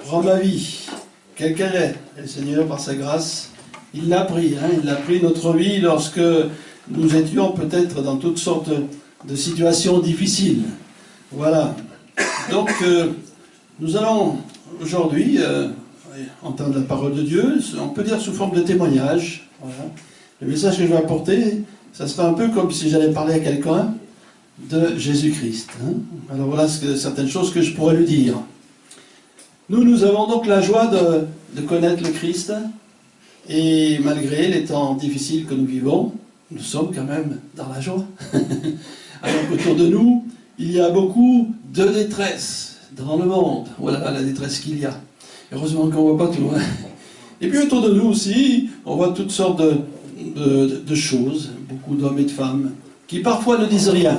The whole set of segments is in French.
prends ma vie, quelle qu'elle est. Et le Seigneur, par sa grâce, il l'a pris. Il l'a pris notre vie lorsque nous étions peut-être dans toutes sortes de situations difficiles. Voilà. Donc, nous allons aujourd'hui entendre la parole de Dieu, on peut dire sous forme de témoignage. Voilà. Le message que je vais apporter, ça sera un peu comme si j'allais parler à quelqu'un de Jésus-Christ. Alors voilà certaines choses que je pourrais lui dire. Nous avons donc la joie de connaître le Christ, et malgré les temps difficiles que nous vivons, nous sommes quand même dans la joie. Alors autour de nous, il y a beaucoup de détresse dans le monde. Voilà la détresse qu'il y a. Heureusement qu'on ne voit pas tout loin. Et puis autour de nous aussi, on voit toutes sortes de choses, beaucoup d'hommes et de femmes, qui parfois ne disent rien.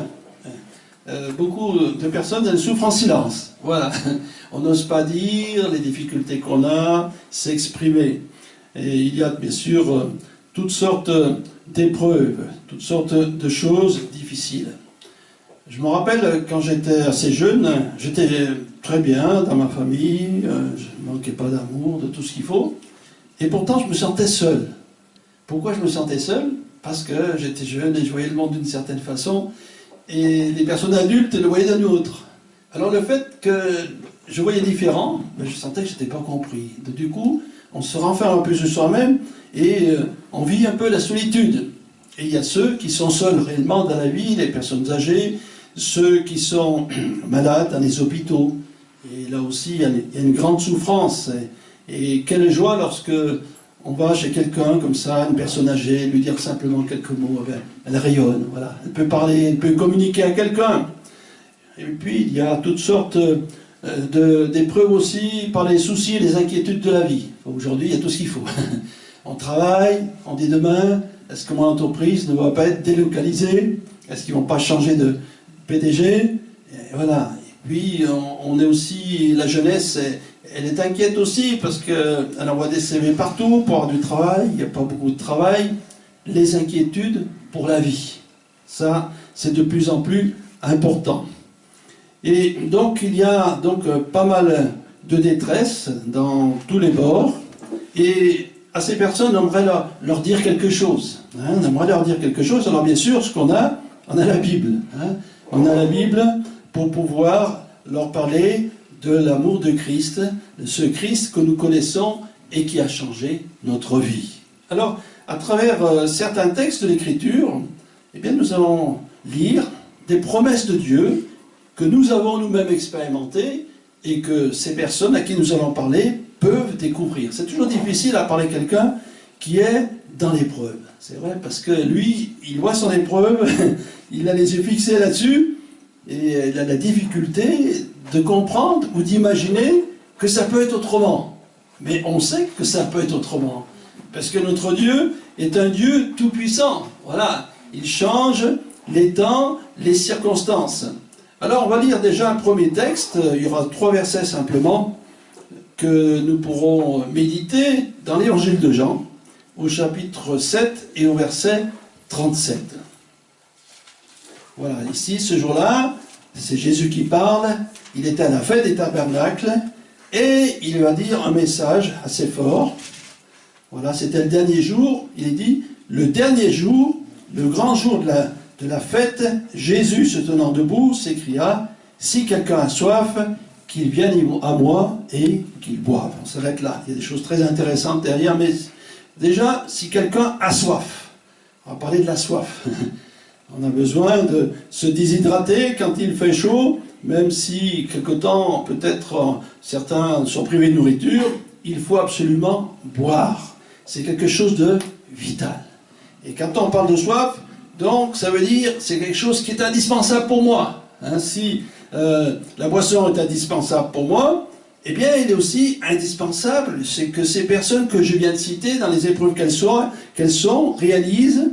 Beaucoup de personnes, elles souffrent en silence. Voilà. On n'ose pas dire les difficultés qu'on a, s'exprimer. Et il y a bien sûr toutes sortes d'épreuves, toutes sortes de choses difficiles. Je me rappelle quand j'étais assez jeune, j'étais très bien dans ma famille, je ne manquais pas d'amour, de tout ce qu'il faut. Et pourtant, je me sentais seul. Pourquoi je me sentais seul? Parce que j'étais jeune et je voyais le monde d'une certaine façon, et les personnes adultes le voyaient d'une autre. Alors le fait que je voyais différent, je sentais que je n'étais pas compris. Donc, du coup, on se renferme un peu sur soi-même et on vit un peu la solitude. Et il y a ceux qui sont seuls réellement dans la vie, les personnes âgées, ceux qui sont malades dans les hôpitaux. Et là aussi, il y a une grande souffrance. Et quelle joie lorsque on va chez quelqu'un comme ça, une personne âgée, lui dire simplement quelques mots, elle rayonne, voilà. Elle peut parler, elle peut communiquer à quelqu'un. Et puis, il y a toutes sortes d'épreuves aussi par les soucis et les inquiétudes de la vie. Aujourd'hui, il y a tout ce qu'il faut. On travaille, on dit demain, est-ce que mon entreprise ne va pas être délocalisée? Est-ce qu'ils ne vont pas changer de PDG? Et voilà. Et puis, on est aussi, la jeunesse, elle est inquiète aussi parce qu'elle envoie des CV partout pour avoir du travail, il n'y a pas beaucoup de travail. Les inquiétudes pour la vie. Ça, c'est de plus en plus important. Et donc, il y a donc pas mal de détresse dans tous les bords. Et à ces personnes, on aimerait leur dire quelque chose. On aimerait leur dire quelque chose. Alors bien sûr, ce qu'on a, on a la Bible. On a la Bible pour pouvoir leur parler de l'amour de Christ, de ce Christ que nous connaissons et qui a changé notre vie. Alors, à travers certains textes de l'Écriture, eh bien, nous allons lire des promesses de Dieu que nous avons nous-mêmes expérimentées et que ces personnes à qui nous allons parler peuvent découvrir. C'est toujours difficile à parler à quelqu'un qui est dans l'épreuve. C'est vrai, parce que lui, il voit son épreuve, il a les yeux fixés là-dessus, et il a la difficulté de comprendre ou d'imaginer que ça peut être autrement. Mais on sait que ça peut être autrement. Parce que notre Dieu est un Dieu tout-puissant. Voilà, il change les temps, les circonstances. Alors on va lire déjà un premier texte, il y aura 3 versets simplement, que nous pourrons méditer dans l'évangile de Jean, au chapitre 7 et au verset 37. Voilà, ici, ce jour-là, c'est Jésus qui parle, il était à la fête des tabernacles, et il va dire un message assez fort. Voilà, c'était le dernier jour, il est dit, le dernier jour, le grand jour de la fête, Jésus, se tenant debout, s'écria, « Si quelqu'un a soif, qu'il vienne à moi et qu'il boive. » On s'arrête là, il y a des choses très intéressantes derrière, mais déjà, si quelqu'un a soif, on va parler de la soif. On a besoin de se déshydrater quand il fait chaud, même si quelque temps, peut-être certains sont privés de nourriture, il faut absolument boire. C'est quelque chose de vital. Et quand on parle de soif, donc ça veut dire c'est quelque chose qui est indispensable pour moi. Si la boisson est indispensable pour moi, eh bien il est aussi indispensable, c'est que ces personnes que je viens de citer, dans les épreuves qu'elles sont, réalisent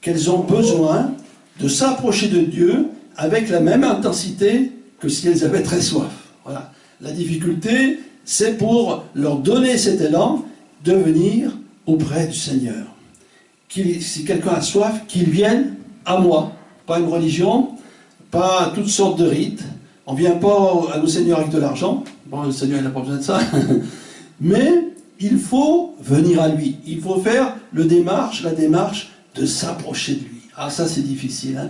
qu'elles ont besoin de s'approcher de Dieu avec la même intensité que si elles avaient très soif. Voilà. La difficulté, c'est pour leur donner cet élan de venir auprès du Seigneur. Si quelqu'un a soif, qu'il vienne à moi. Pas une religion, pas toutes sortes de rites. On ne vient pas au Seigneur avec de l'argent, Bon, le Seigneur n'a pas besoin de ça. Mais il faut venir à lui. Il faut faire la démarche de s'approcher de lui. Ah, ça c'est difficile. Hein.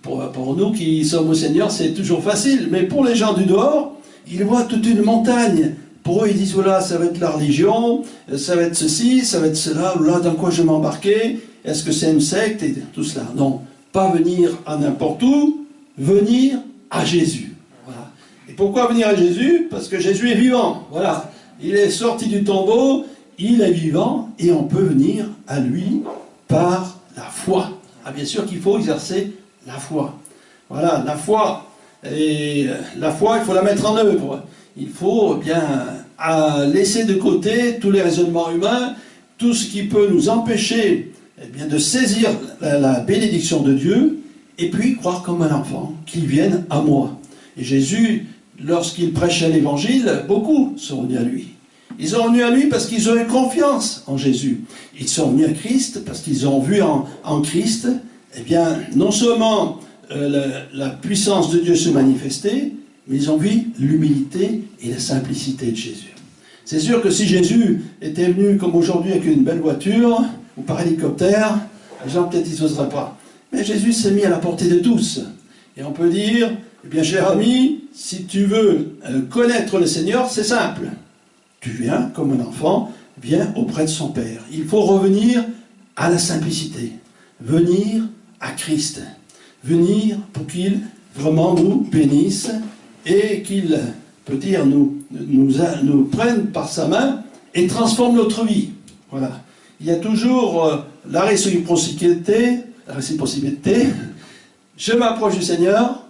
Pour nous qui sommes au Seigneur, c'est toujours facile. Mais pour les gens du dehors, ils voient toute une montagne. Pour eux, ils disent, voilà, ça va être la religion, ça va être ceci, ça va être cela, là, dans quoi je vais m'embarquer? Est-ce que c'est une secte? Et tout cela. Non, pas venir à n'importe où, venir à Jésus. Voilà. Et pourquoi venir à Jésus? Parce que Jésus est vivant. Voilà. Il est sorti du tombeau, il est vivant, et on peut venir à lui par la foi. Ah, bien sûr qu'il faut exercer la foi. Voilà, la foi. Et la foi, il faut la mettre en œuvre. Il faut bien laisser de côté tous les raisonnements humains, tout ce qui peut nous empêcher bien, de saisir la bénédiction de Dieu, et puis croire comme un enfant qu'il vienne à moi. Et Jésus, lorsqu'il prêchait l'évangile, beaucoup sont venus à lui. Ils sont venus à lui parce qu'ils ont eu confiance en Jésus. Ils sont venus à Christ parce qu'ils ont vu en Christ, eh bien, non seulement la puissance de Dieu se manifester, mais ils ont vu l'humilité et la simplicité de Jésus. C'est sûr que si Jésus était venu comme aujourd'hui avec une belle voiture, ou par hélicoptère, les gens peut-être ils n'oseraient pas. Mais Jésus s'est mis à la portée de tous. Et on peut dire, eh bien cher ami, si tu veux connaître le Seigneur, c'est simple. Tu viens comme un enfant, viens auprès de son Père. Il faut revenir à la simplicité. Venir à Christ. Venir pour qu'il vraiment nous bénisse et qu'il, peut dire, nous prenne par sa main et transforme notre vie. Voilà. Il y a toujours la réciprocité. Je m'approche du Seigneur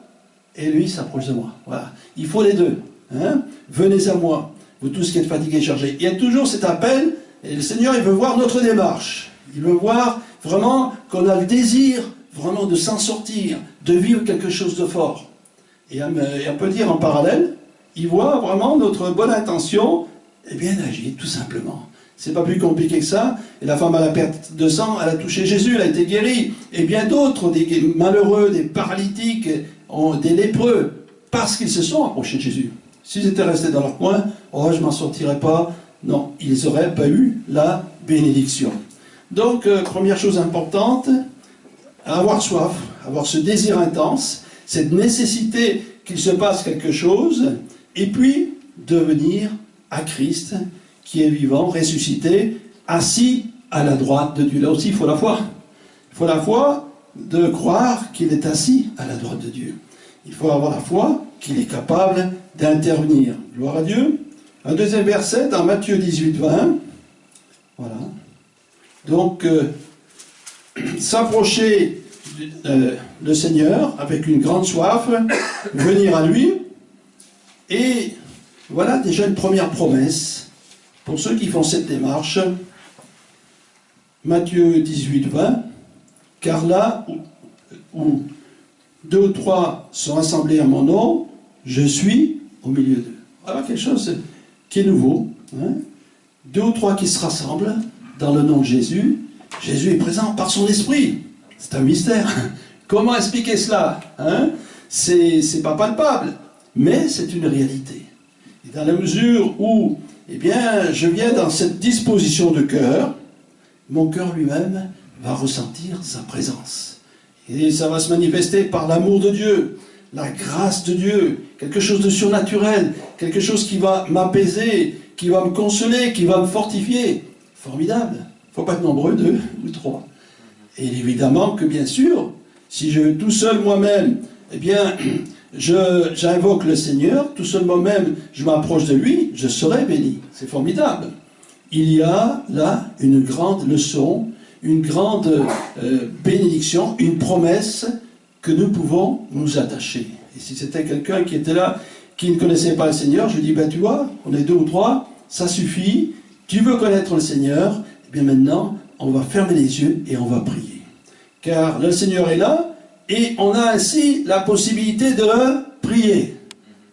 et lui s'approche de moi. Voilà. Il faut les deux. Hein? Venez à moi, vous tous qui êtes fatigués et chargés. Il y a toujours cet appel et le Seigneur, il veut voir notre démarche. Il veut voir vraiment qu'on a le désir vraiment de s'en sortir, de vivre quelque chose de fort. Et on peut dire en parallèle, il voit vraiment notre bonne intention et bien agir, tout simplement. C'est pas plus compliqué que ça. Et la femme à la perte de sang, elle a touché Jésus, elle a été guérie. Et bien d'autres, des malheureux, des paralytiques, des lépreux, parce qu'ils se sont approchés de Jésus. S'ils étaient restés dans leur coin, oh, je m'en sortirais pas. Non, ils n'auraient pas eu la bénédiction. Donc, première chose importante, avoir soif, avoir ce désir intense, cette nécessité qu'il se passe quelque chose, et puis de venir à Christ, qui est vivant, ressuscité, assis à la droite de Dieu. Là aussi, il faut la foi. Il faut la foi de croire qu'il est assis à la droite de Dieu. Il faut avoir la foi qu'il est capable d'intervenir. Gloire à Dieu. Un deuxième verset dans Matthieu 18, 20. Voilà. Donc, s'approcher le Seigneur avec une grande soif, venir à lui, et voilà déjà une première promesse pour ceux qui font cette démarche. Matthieu 18, 20, car là où 2 ou 3 sont assemblés à mon nom, je suis au milieu d'eux. Voilà quelque chose qui est nouveau. Hein? 2 ou 3 qui se rassemblent dans le nom de Jésus. Jésus est présent par son esprit. C'est un mystère. Comment expliquer cela? Hein? C'est pas palpable, mais c'est une réalité. Et dans la mesure où, eh bien, je viens dans cette disposition de cœur, mon cœur lui-même va ressentir sa présence. Et ça va se manifester par l'amour de Dieu, la grâce de Dieu, quelque chose de surnaturel, quelque chose qui va m'apaiser, qui va me consoler, qui va me fortifier. Formidable. Il ne faut pas être nombreux, 2 ou 3. Et évidemment que, bien sûr, si je tout seul moi-même, eh bien, j'invoque le Seigneur, tout seul moi-même, je m'approche de lui, je serai béni. C'est formidable. Il y a là une grande leçon, une grande bénédiction, une promesse que nous pouvons nous attacher. Et si c'était quelqu'un qui était là, qui ne connaissait pas le Seigneur, je lui dis, ben tu vois, on est 2 ou 3, ça suffit, tu veux connaître le Seigneur, eh bien maintenant, on va fermer les yeux et on va prier. Car le Seigneur est là, et on a ainsi la possibilité de prier,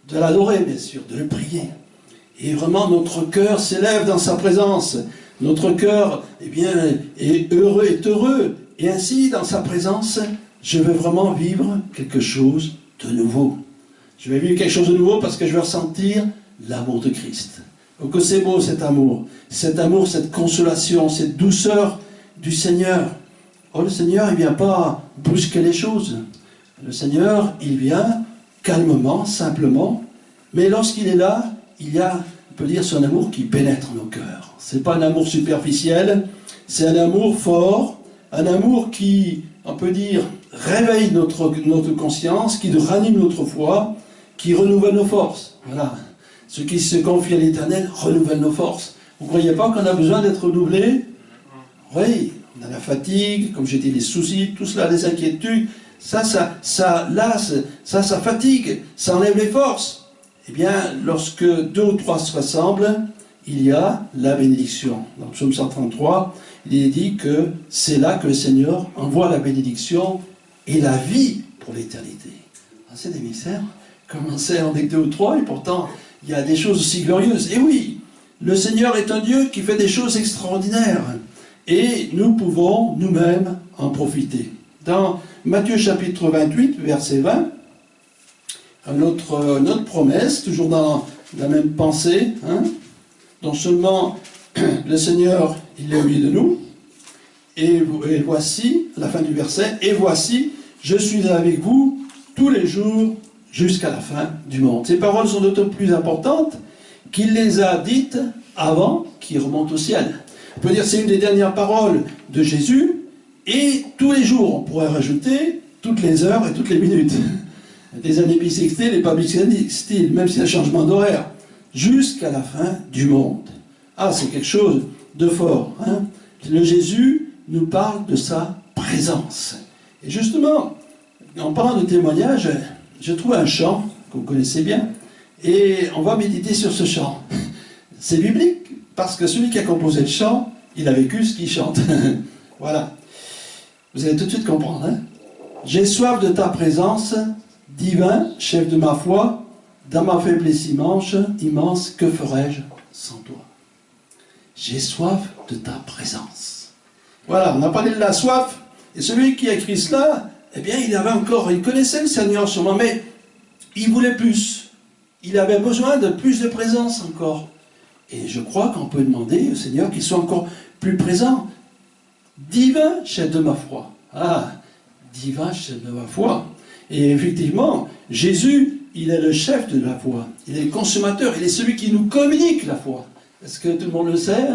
de l'adorer bien sûr, de le prier. Et vraiment notre cœur s'élève dans sa présence. Notre cœur eh bien, est heureux. Et ainsi dans sa présence, je vais vraiment vivre quelque chose de nouveau. Je vais vivre quelque chose de nouveau parce que je vais ressentir l'amour de Christ. Oh, que c'est beau cet amour, cette consolation, cette douceur du Seigneur. Oh, le Seigneur, il ne vient pas brusquer les choses. Le Seigneur, il vient calmement, simplement, mais lorsqu'il est là, il y a, on peut dire, son amour qui pénètre nos cœurs. Ce n'est pas un amour superficiel, c'est un amour fort, un amour qui, on peut dire, réveille notre conscience, qui ranime notre foi, qui renouvelle nos forces. Voilà. Ceux qui se confient à l'Éternel renouvellent nos forces. Vous ne croyez pas qu'on a besoin d'être renouvelé? Oui, on a la fatigue, comme j'ai dit, les soucis, tout cela, les inquiétudes. Ça fatigue, ça enlève les forces. Eh bien, lorsque 2 ou 3 se rassemblent, il y a la bénédiction. Dans le psaume 133, il est dit que c'est là que le Seigneur envoie la bénédiction et la vie pour l'éternité. C'est des mystères. Commencer avec 2 ou 3, et pourtant, il y a des choses aussi glorieuses. Et oui, le Seigneur est un Dieu qui fait des choses extraordinaires. Et nous pouvons nous-mêmes en profiter. Dans Matthieu chapitre 28, verset 20, notre promesse, toujours dans la même pensée, non seulement le Seigneur, il est au milieu de nous, et voici, à la fin du verset, et voici, je suis avec vous tous les jours jusqu'à la fin du monde. Ces paroles sont d'autant plus importantes qu'il les a dites avant qu'il remonte au ciel. On peut dire que c'est une des dernières paroles de Jésus, et tous les jours, on pourrait rajouter toutes les heures et toutes les minutes. Les années bissextiles et pas bissextiles, même s'il y a un changement d'horaire, jusqu'à la fin du monde. Ah, c'est quelque chose de fort. Le Jésus nous parle de sa présence. Et justement, en parlant de témoignage, je trouve un chant que vous connaissez bien, et on va méditer sur ce chant. C'est biblique, parce que celui qui a composé le chant, il a vécu ce qu'il chante. Voilà. Vous allez tout de suite comprendre. J'ai soif de ta présence, divin, chef de ma foi, dans ma faiblesse immense, que ferais-je sans toi? J'ai soif de ta présence. Voilà, on a parlé de la soif, et celui qui a écrit cela, eh bien, il connaissait le Seigneur sûrement, mais il voulait plus. Il avait besoin de plus de présence encore. Et je crois qu'on peut demander au Seigneur qu'il soit encore plus présent. Divin chef de ma foi. Ah, divin chef de ma foi. Et effectivement, Jésus, il est le chef de la foi. Il est le consommateur, il est celui qui nous communique la foi. Est-ce que tout le monde le sait,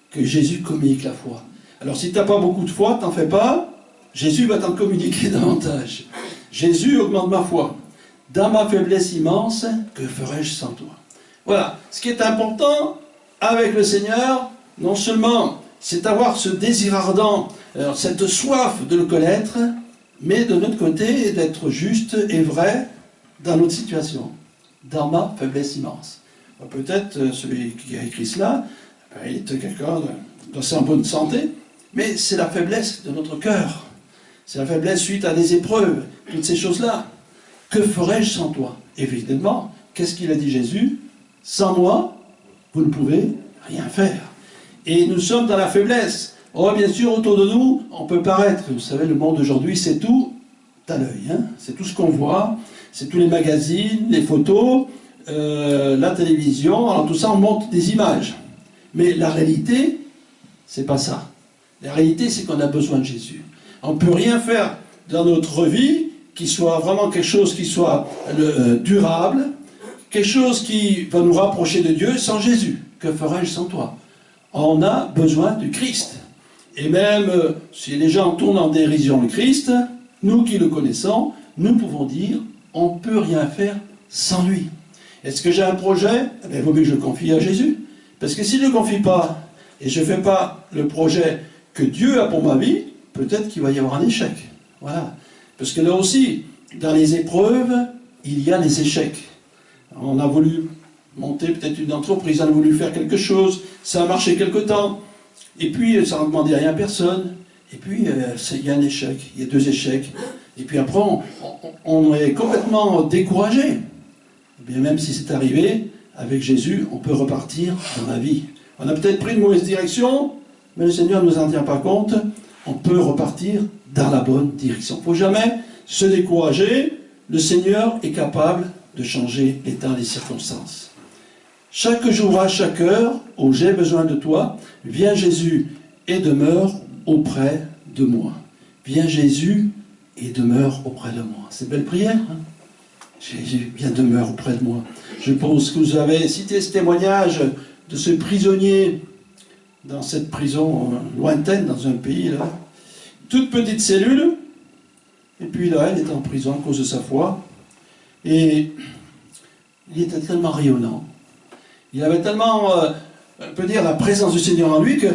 que Jésus communique la foi? Alors si tu n'as pas beaucoup de foi, t'en fais pas, Jésus va t'en communiquer davantage. Jésus augmente ma foi. Dans ma faiblesse immense, que ferais-je sans toi? Voilà, ce qui est important avec le Seigneur, non seulement c'est avoir ce désir ardent, cette soif de le connaître, mais de notre côté, d'être juste et vrai dans notre situation, dans ma faiblesse immense. Peut-être celui qui a écrit cela, il est quelqu'un d'assez en bonne santé, mais c'est la faiblesse de notre cœur. C'est la faiblesse suite à des épreuves, toutes ces choses-là. Que ferais-je sans toi? Évidemment, qu'est-ce qu'il a dit Jésus? Sans moi, vous ne pouvez rien faire. Et nous sommes dans la faiblesse. Oh, bien sûr, autour de nous, on peut paraître. Vous savez, le monde d'aujourd'hui, c'est tout à l'œil. C'est tout ce qu'on voit. C'est tous les magazines, les photos, la télévision. Alors tout ça, on montre des images. Mais la réalité, c'est pas ça. La réalité, c'est qu'on a besoin de Jésus. On ne peut rien faire dans notre vie qui soit vraiment quelque chose qui soit durable, quelque chose qui va nous rapprocher de Dieu sans Jésus. Que ferais-je sans toi? On a besoin du Christ. Et même si les gens tournent en dérision le Christ, nous qui le connaissons, nous pouvons dire, on ne peut rien faire sans lui. Est-ce que j'ai un projet? Il vaut mieux que je le confie à Jésus. Parce que si je ne le confie pas, et je ne fais pas le projet que Dieu a pour ma vie, peut-être qu'il va y avoir un échec. Voilà. Parce que là aussi, dans les épreuves, il y a les échecs. On a voulu monter peut-être une entreprise, on a voulu faire quelque chose, ça a marché quelque temps, et puis ça n'a demandé rien à personne, et puis il y a un échec, il y a 2 échecs, et puis après on est complètement découragé. Et bien même si c'est arrivé, avec Jésus, on peut repartir dans la vie. On a peut-être pris une mauvaise direction, mais le Seigneur ne nous en tient pas compte, on peut repartir dans la bonne direction. Il ne faut jamais se décourager, le Seigneur est capable de changer l'état des circonstances. Chaque jour, à chaque heure, où j'ai besoin de toi, viens Jésus et demeure auprès de moi. Viens Jésus et demeure auprès de moi. C'est une belle prière, hein? Jésus, viens demeure auprès de moi. Je pense que vous avez cité ce témoignage de ce prisonnier dans cette prison lointaine, dans un pays, là. Toute petite cellule, et puis là, il était en prison à cause de sa foi, et il était tellement rayonnant. Il avait tellement, on peut dire, la présence du Seigneur en lui, que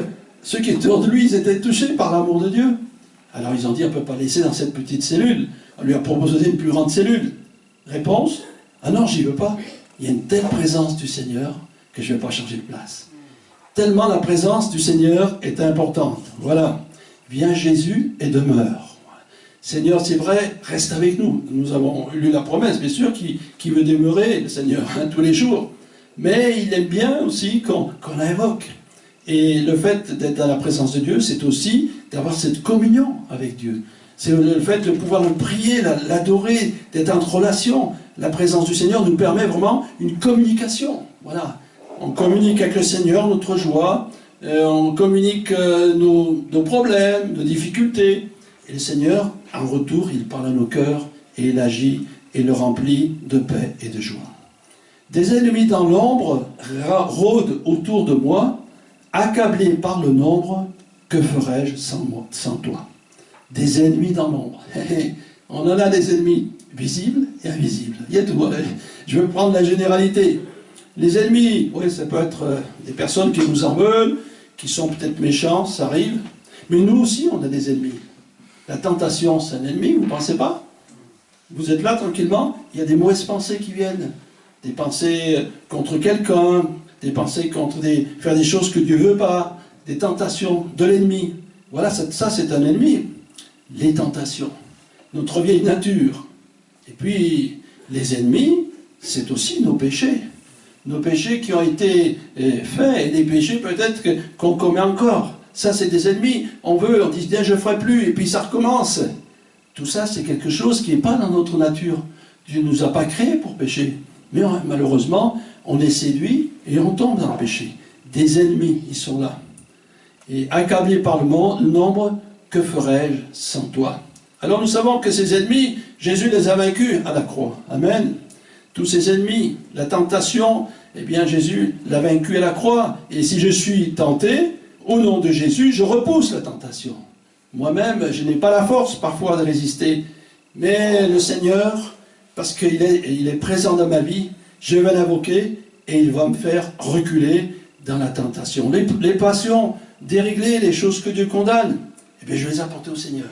ceux qui étaient autour de lui, ils étaient touchés par l'amour de Dieu. Alors ils ont dit, on ne peut pas laisser dans cette petite cellule. On lui a proposé une plus grande cellule. Réponse, ah non, j'y veux pas. Il y a une telle présence du Seigneur que je ne vais pas changer de place. Tellement la présence du Seigneur est importante. Voilà. Viens Jésus et demeure. Seigneur, c'est vrai, reste avec nous. Nous avons lu la promesse, bien sûr, qui veut demeurer, le Seigneur, hein, tous les jours. Mais il aime bien aussi qu'on l'invoque. Et le fait d'être dans la présence de Dieu, c'est aussi d'avoir cette communion avec Dieu. C'est le fait de pouvoir le prier, l'adorer, d'être en relation. La présence du Seigneur nous permet vraiment une communication. Voilà. On communique avec le Seigneur notre joie, on communique nos problèmes, nos difficultés. Et le Seigneur, en retour, il parle à nos cœurs et il agit et le remplit de paix et de joie. Des ennemis dans l'ombre rôdent autour de moi, accablés par le nombre, que ferais-je sans toi? Des ennemis dans l'ombre. On en a des ennemis visibles et invisibles. Il y a tout. Je veux prendre la généralité. Les ennemis, oui, ça peut être des personnes qui nous en veulent, qui sont peut-être méchants, ça arrive. Mais nous aussi, on a des ennemis. La tentation, c'est un ennemi, vous ne pensez pas? Vous êtes là tranquillement, il y a des mauvaises pensées qui viennent. Des pensées contre quelqu'un, des pensées contre faire des choses que Dieu ne veut pas, des tentations de l'ennemi. Voilà, ça c'est un ennemi. Les tentations, notre vieille nature. Et puis, les ennemis, c'est aussi nos péchés. Nos péchés qui ont été faits, et des péchés peut-être qu'on commet encore. Ça, c'est des ennemis. On dit, je ne ferai plus, et puis ça recommence. Tout ça, c'est quelque chose qui n'est pas dans notre nature. Dieu ne nous a pas créés pour pécher. Mais malheureusement, on est séduit et on tombe dans le péché. Des ennemis, ils sont là. Et accablés par le nombre, que ferais-je sans toi? Alors nous savons que ces ennemis, Jésus les a vaincus à la croix. Amen. Tous ces ennemis, la tentation, eh bien Jésus l'a vaincu à la croix. Et si je suis tenté, au nom de Jésus, je repousse la tentation. Moi-même, je n'ai pas la force parfois de résister. Mais le Seigneur, parce qu'il est présent dans ma vie, je vais l'invoquer et il va me faire reculer dans la tentation. Les passions déréglées, les choses que Dieu condamne, eh bien je vais les apporter au Seigneur.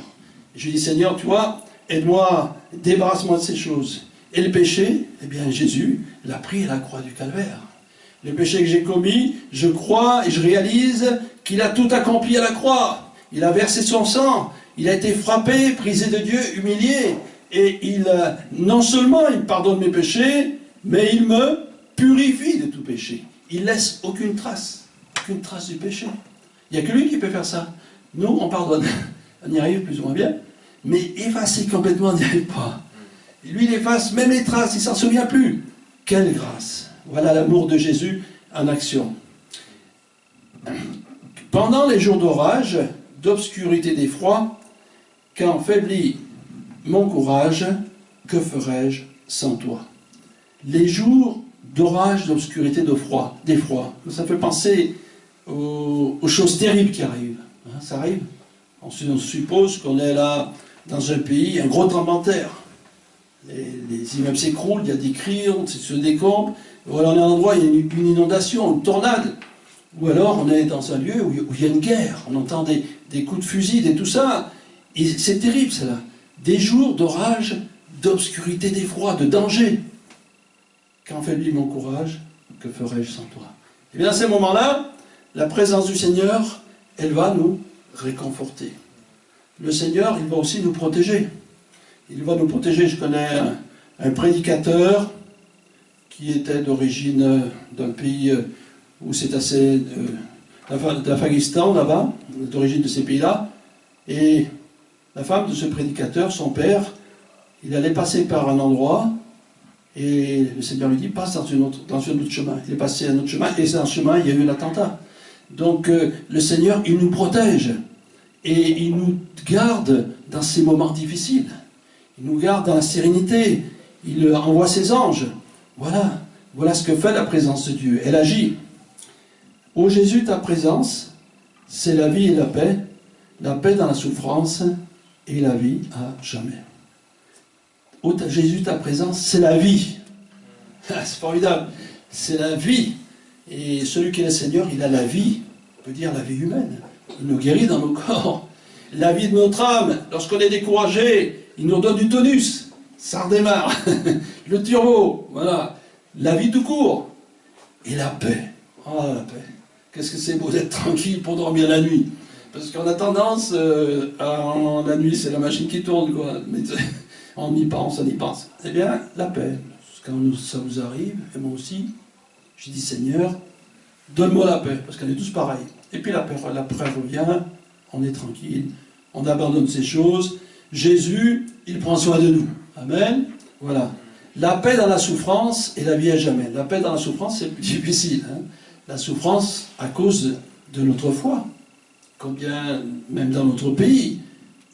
Et je dis, Seigneur, tu vois, aide-moi, débarrasse-moi de ces choses. Et le péché, eh bien Jésus l'a pris à la croix du calvaire. Le péché que j'ai commis, je crois et je réalise qu'il a tout accompli à la croix. Il a versé son sang, il a été frappé, prisé de Dieu, humilié. Et non seulement il pardonne mes péchés, mais il me purifie de tout péché. Il ne laisse aucune trace du péché. Il n'y a que lui qui peut faire ça. Nous, on pardonne. On y arrive plus ou moins bien. Mais effacer complètement, on n'y arrive pas. Et lui, il efface même les traces, il ne s'en souvient plus. Quelle grâce! Voilà l'amour de Jésus en action. Pendant les jours d'orage, d'obscurité, d'effroi, quand faiblit mon courage, que ferais-je sans toi? Les jours d'orage, d'obscurité, d'effroi, ça fait penser aux choses terribles qui arrivent. Hein, ça arrive. On suppose qu'on est là dans un pays, un gros tremblement de terre. Les immeubles s'écroulent, il y a des cris, on se décombre. Ou alors on est à un endroit, il y a une inondation, une tornade. Ou alors on est dans un lieu où il y a une guerre. On entend des coups de fusil et tout ça. Et c'est terrible, cela. Des jours d'orage, d'obscurité, d'effroi, de danger. Quand faiblit mon courage, que ferais-je sans toi? Et bien à ces moments-là, la présence du Seigneur, elle va nous réconforter. Le Seigneur, il va aussi nous protéger. Il va nous protéger. Je connais un prédicateur qui était d'origine d'un pays où c'est assez... d'Afghanistan, là-bas, d'origine de ces pays-là. Et la femme de ce prédicateur, son père, il allait passer par un endroit Et le Seigneur lui dit, passe dans un autre chemin. Il est passé à un autre chemin, et dans ce chemin, il y a eu l'attentat. Donc le Seigneur, il nous protège, et il nous garde dans ces moments difficiles. Il nous garde dans la sérénité, il envoie ses anges. Voilà ce que fait la présence de Dieu. Elle agit. Ô Jésus, ta présence, c'est la vie et la paix dans la souffrance et la vie à jamais. Ô Jésus, ta présence, c'est la vie. C'est formidable. C'est la vie. Et celui qui est le Seigneur, il a la vie. On peut dire la vie humaine. Il nous guérit dans nos corps. La vie de notre âme, lorsqu'on est découragé, il nous donne du tonus. Ça redémarre. Le turbo, voilà. La vie tout court. Et la paix. Oh, la paix. Qu'est-ce que c'est beau d'être tranquille pour dormir la nuit. Parce qu'on a tendance, la nuit, c'est la machine qui tourne, quoi. Mais on y pense. Eh bien, la paix. Quand ça nous arrive, et moi aussi, je dis, Seigneur, donne-moi la paix. Parce qu'on est tous pareils. Et puis la paix revient, on est tranquille, on abandonne ces choses. Jésus, il prend soin de nous. Amen. Voilà. La paix dans la souffrance et la vie à jamais. La paix dans la souffrance, c'est plus difficile. Hein. La souffrance à cause de notre foi. Combien, même dans notre pays,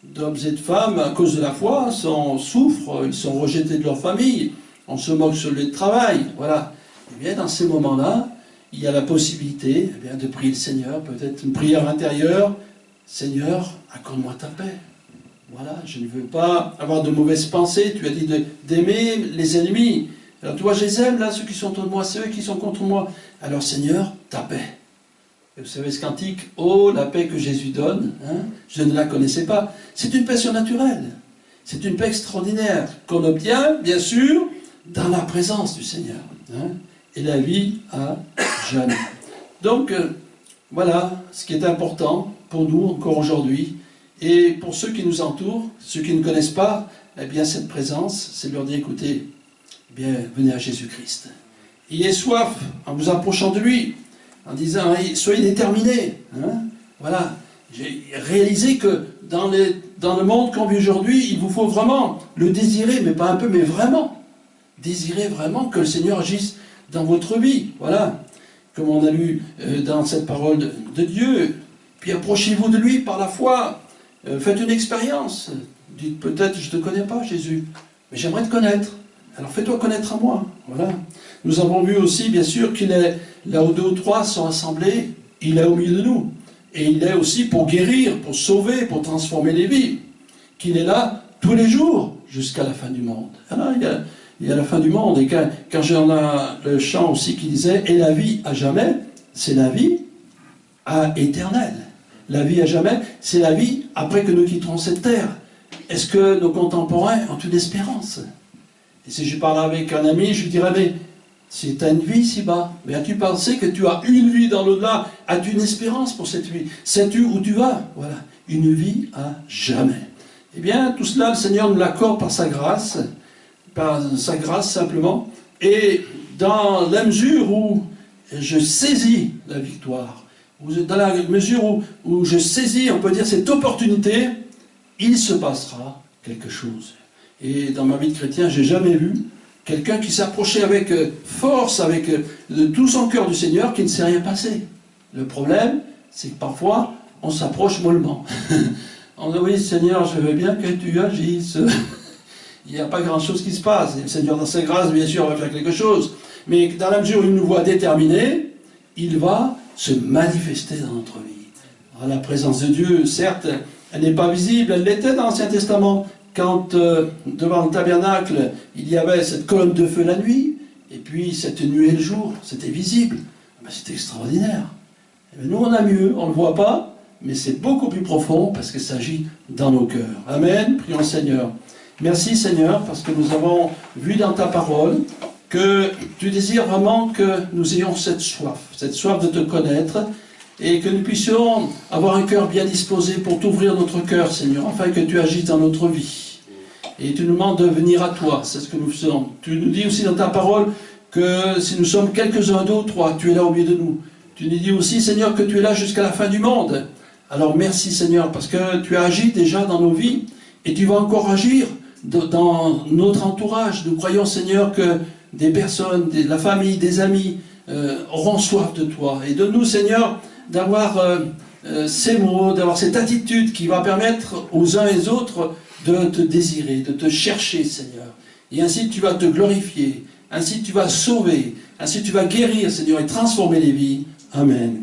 d'hommes et de femmes, à cause de la foi, souffrent, ils sont rejetés de leur famille, on se moque sur le lieu de travail. Voilà. Et bien, dans ces moments-là, il y a la possibilité de prier le Seigneur, peut-être une prière intérieure. Seigneur, accorde-moi ta paix. Voilà, je ne veux pas avoir de mauvaises pensées. Tu as dit d'aimer les ennemis. Alors toi, je les aime, là, ceux qui sont autour de moi, ceux qui sont contre moi. Alors Seigneur, ta paix. Et vous savez ce cantique, oh, la paix que Jésus donne, hein, je ne la connaissais pas. C'est une paix surnaturelle. C'est une paix extraordinaire qu'on obtient, bien sûr, dans la présence du Seigneur. Hein, et la vie à jamais. Donc, voilà ce qui est important pour nous encore aujourd'hui. Et pour ceux qui nous entourent, ceux qui ne connaissent pas, eh bien cette présence, c'est leur dire, écoutez, eh bien, venez à Jésus-Christ. Ayez soif en vous approchant de lui, en disant, soyez déterminés. Hein, voilà. J'ai réalisé que dans le monde qu'on vit aujourd'hui, il vous faut vraiment le désirer, mais pas un peu, mais vraiment. Désirer vraiment que le Seigneur agisse dans votre vie. Voilà. Comme on a lu dans cette parole de Dieu. Puis approchez-vous de lui par la foi. Faites une expérience. Dites peut-être, je ne te connais pas, Jésus, mais j'aimerais te connaître. Alors fais-toi connaître à moi. Voilà. Nous avons vu aussi, bien sûr, qu'il est là où deux ou trois sont assemblés, il est au milieu de nous. Et il est aussi pour guérir, pour sauver, pour transformer les vies. Qu'il est là tous les jours jusqu'à la fin du monde. Alors, il y a la fin du monde. Et quand j'en ai le chant aussi qui disait « Et la vie à jamais », c'est la vie éternelle. La vie à jamais, c'est la vie après que nous quitterons cette terre. Est-ce que nos contemporains ont une espérance? Et si je parlais avec un ami, je lui dirais, mais si tu as une vie ici-bas, mais as-tu pensé que tu as une vie dans l'au-delà? As-tu une espérance pour cette vie? Sais-tu où tu vas? Voilà, une vie à jamais. Eh bien, tout cela, le Seigneur nous l'accorde par sa grâce simplement, et dans la mesure où je saisis la victoire, dans la mesure où je saisis, on peut dire, cette opportunité, il se passera quelque chose. Et dans ma vie de chrétien, je n'ai jamais vu quelqu'un qui s'approchait avec force, avec de tout son cœur du Seigneur, qui ne s'est rien passé. Le problème, c'est que parfois, on s'approche mollement. On dit, oui, Seigneur, je veux bien que tu agisses. Il n'y a pas grand-chose qui se passe. Et le Seigneur, dans sa grâce, bien sûr, va faire quelque chose. Mais dans la mesure où il nous voit déterminés, il va se manifester dans notre vie. Alors, la présence de Dieu, certes, elle n'est pas visible, elle l'était dans l'Ancien Testament. Quand devant le tabernacle, il y avait cette colonne de feu la nuit, et puis cette nuée le jour, c'était visible. C'était extraordinaire. Et nous, on a mieux, on ne le voit pas, mais c'est beaucoup plus profond parce que ça agit dans nos cœurs. Amen. Prions le Seigneur. Merci Seigneur, parce que nous avons vu dans ta parole que tu désires vraiment que nous ayons cette soif de te connaître, et que nous puissions avoir un cœur bien disposé pour t'ouvrir notre cœur, Seigneur, afin que tu agisses dans notre vie. Et tu nous demandes de venir à toi, c'est ce que nous faisons. Tu nous dis aussi dans ta parole que si nous sommes quelques-uns, deux ou trois, tu es là au milieu de nous. Tu nous dis aussi, Seigneur, que tu es là jusqu'à la fin du monde. Alors merci, Seigneur, parce que tu as agi déjà dans nos vies, et tu vas encore agir dans notre entourage. Nous croyons, Seigneur, que des personnes, la famille, des amis auront soif de toi. Et donne-nous, Seigneur, d'avoir ces mots, d'avoir cette attitude qui va permettre aux uns et aux autres de te désirer, de te chercher, Seigneur. Et ainsi tu vas te glorifier, ainsi tu vas sauver, ainsi tu vas guérir, Seigneur, et transformer les vies. Amen.